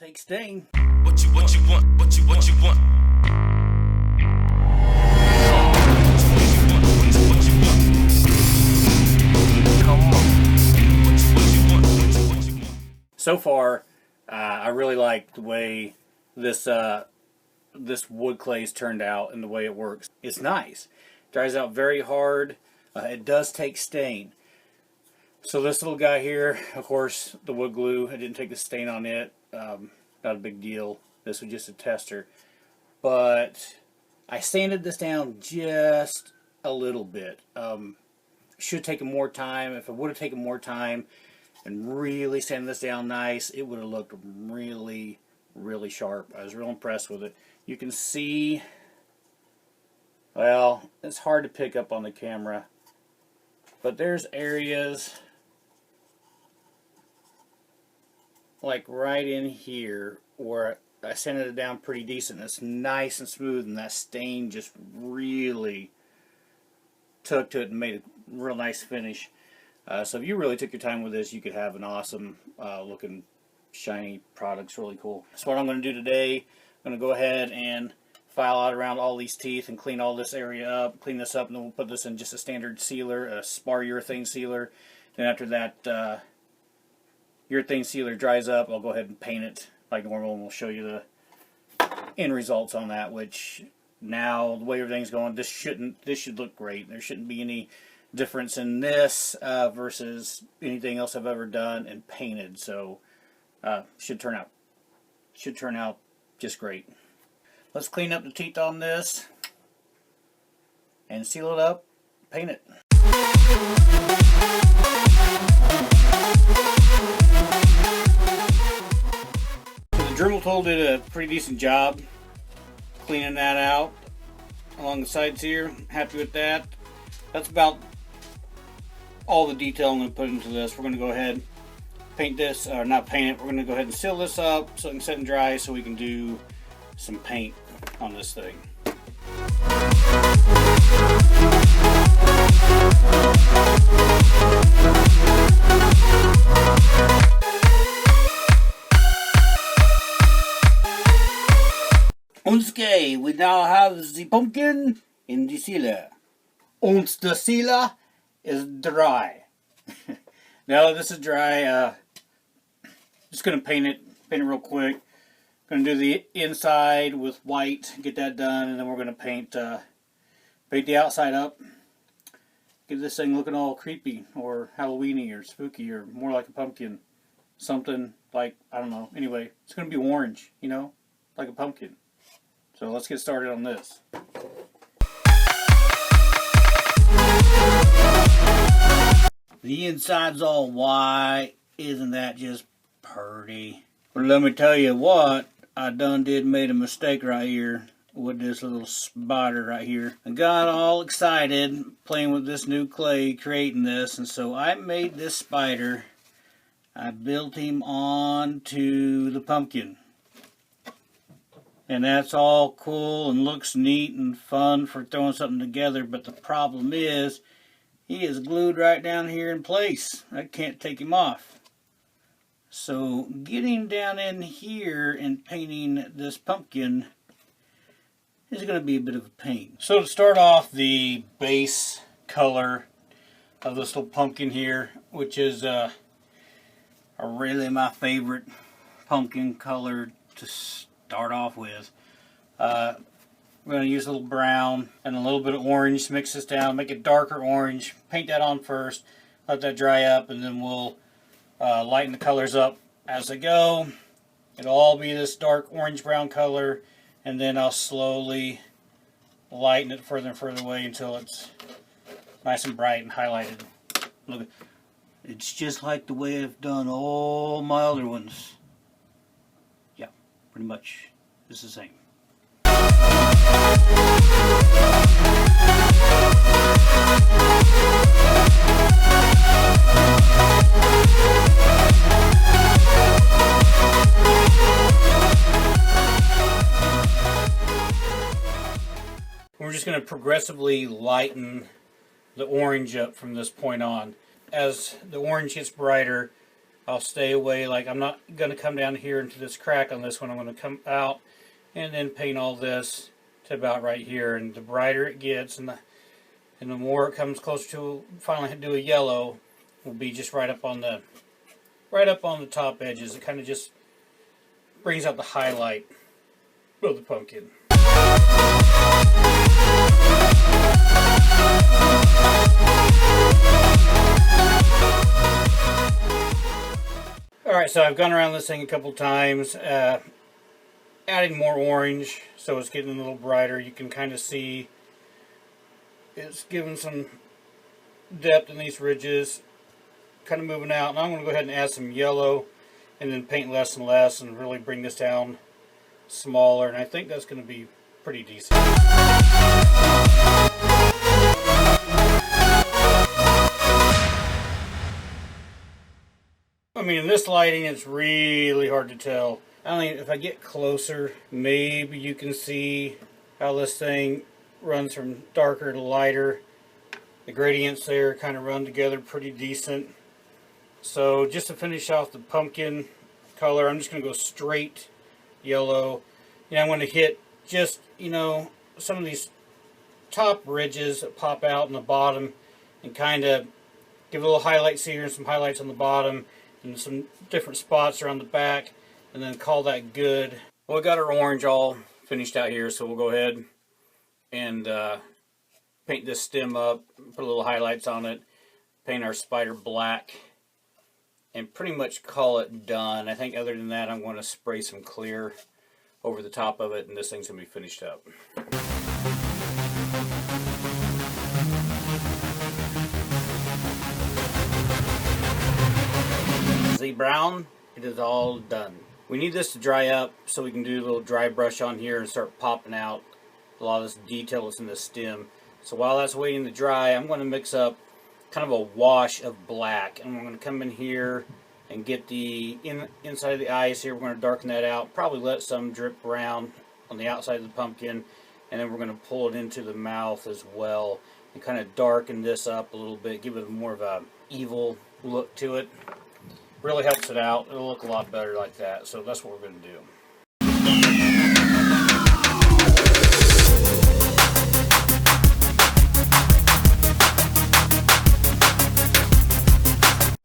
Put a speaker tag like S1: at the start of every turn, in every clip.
S1: Take stain.
S2: What you want, what you want.
S1: So far, I really like the way this wood clay's turned out and the way it works. It's nice. Dries out very hard. It does take stain. So this little guy here, of course, the wood glue, I didn't take the stain on it. Not a big deal. This was just a tester. But I sanded this down just a little bit. Should have taken more time. If I would have taken more time and really sanded this down nice, it would have looked really, really sharp. I was real impressed with it. You can see, well, it's hard to pick up on the camera, but there's areas like right in here where I sanded it down pretty decent. It's nice and smooth, and that stain just really took to it and made a real nice finish. So if you really took your time with this, you could have an awesome looking shiny product. It's really cool. So what I'm going to do today, I'm going to go ahead and file out around all these teeth and clean all this area up, clean this up, and then we'll put this in just a standard sealer, a spar urethane sealer. Then after that urethane sealer dries up, I'll go ahead and paint it like normal, and we'll show you the end results on that, which now the way everything's going, this should look great. There shouldn't be any difference in this versus anything else I've ever done and painted. So should turn out just great. Let's clean up the teeth on this and seal it up, paint it. The Dremel tool did a pretty decent job cleaning that out along the sides here. Happy with that. That's about all the detail I'm going to put into this. We're going to go ahead and paint this, or not paint it, we're going to go ahead and seal this up so it can set and dry so we can do some paint on this thing. Okay, we now have the pumpkin in the sealer. And the sealer is dry. Now this is dry. Just gonna paint it real quick. Gonna do the inside with white, get that done, and then we're gonna paint the outside up. Get this thing looking all creepy or Halloweeny or spooky or more like a pumpkin. Something like, I don't know. Anyway, it's gonna be orange, you know, like a pumpkin. So let's get started on this. The inside's all white. Isn't that just pretty? But let me tell you what, I done made a mistake right here with this little spider right here. I got all excited playing with this new clay, creating this, and so I made this spider. I built him onto the pumpkin. And that's all cool and looks neat and fun for throwing something together, but the problem is, he is glued right down here in place. I can't take him off. So getting down in here and painting this pumpkin is going to be a bit of a pain. So to start off, the base color of this little pumpkin here, which is really my favorite pumpkin color to start off with. We're going to use a little brown and a little bit of orange, mix this down, make it darker orange, paint that on first, let that dry up, and then we'll lighten the colors up as I go. It'll all be this dark orange-brown color, and then I'll slowly lighten it further and further away until it's nice and bright and highlighted. Look, it's just like the way I've done all my other ones. Yeah, pretty much it's the same. We're just going to progressively lighten the orange up from this point on. As the orange gets brighter, I'll stay away. Like, I'm not going to come down here into this crack on this one. I'm going to come out and then paint all this to about right here. And the brighter it gets and the more it comes closer to finally do a yellow, will be just right up on the top edges. It kind of just brings out the highlight of the pumpkin. Alright, so I've gone around this thing a couple times, adding more orange so it's getting a little brighter. You can kind of see it's giving some depth in these ridges, kind of moving out. And I'm going to go ahead and add some yellow and then paint less and less and really bring this down smaller. And I think that's going to be pretty decent. I mean, in this lighting, it's really hard to tell. I mean, if I get closer, maybe you can see how this thing runs from darker to lighter. The gradients there kind of run together pretty decent. So just to finish off the pumpkin color, I'm just going to go straight yellow. I'm going to hit just, some of these top ridges that pop out in the bottom and kind of give a little highlights here and some highlights on the bottom and some different spots around the back, and then call that good. Well, we got our orange all finished out here, so we'll go ahead and paint this stem up, put a little highlights on it, paint our spider black, and pretty much call it done. I think other than that, I'm going to spray some clear over the top of it, and this thing's going to be finished up. The brown, it is all done. We need this to dry up so we can do a little dry brush on here and start popping out a lot of this detail that's in the stem. So while that's waiting to dry, I'm going to mix up kind of a wash of black, and we're going to come in here and get the inside of the eyes here. We're going to darken that out, probably let some drip brown on the outside of the pumpkin, and then we're going to pull it into the mouth as well and kind of darken this up a little bit, give it more of a evil look to it. Really helps it out. It'll look a lot better like that. So that's what we're going to do.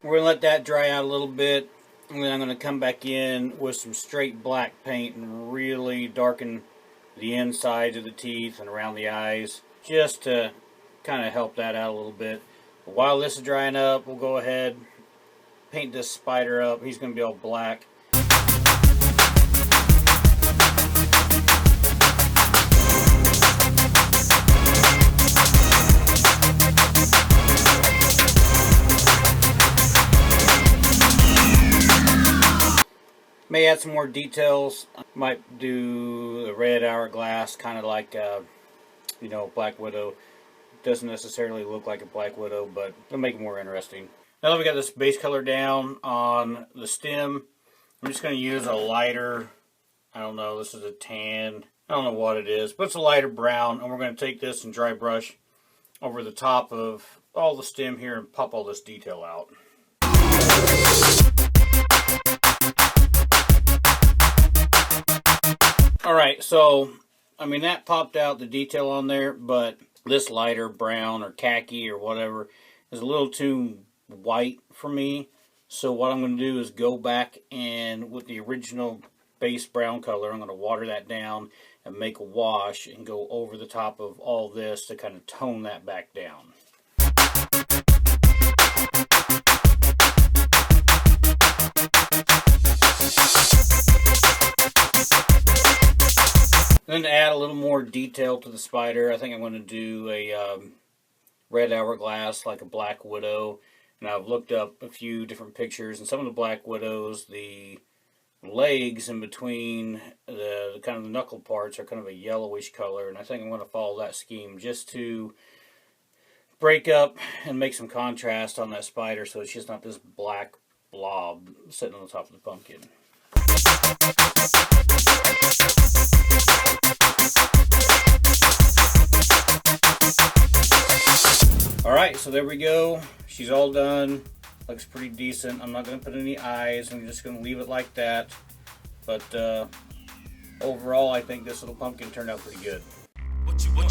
S1: We're going to let that dry out a little bit. And then I'm going to come back in with some straight black paint and really darken the inside of the teeth and around the eyes, just to kind of help that out a little bit. But while this is drying up, we'll go ahead, paint this spider up. He's going to be all black. May add some more details. Might do a red hourglass, kind of like Black Widow. Doesn't necessarily look like a Black Widow, but it'll make it more interesting. Now that we got this base color down on the stem, I'm just going to use a lighter, I don't know, this is a tan, I don't know what it is, but it's a lighter brown, and we're going to take this and dry brush over the top of all the stem here and pop all this detail out. Alright, so, I mean, that popped out the detail on there, but this lighter brown or khaki or whatever is a little too white for me. So what I'm going to do is go back and with the original base brown color, I'm going to water that down and make a wash and go over the top of all this to kind of tone that back down. Then to add a little more detail to the spider, I think I'm going to do a red hourglass like a Black Widow. And I've looked up a few different pictures, and some of the Black Widows, the legs in between the kind of the knuckle parts are kind of a yellowish color, and I think I'm going to follow that scheme just to break up and make some contrast on that spider so it's just not this black blob sitting on the top of the pumpkin. Alright, so there we go. She's all done. Looks pretty decent. I'm not going to put any eyes. I'm just going to leave it like that. But overall, I think this little pumpkin turned out pretty good.
S2: What you want?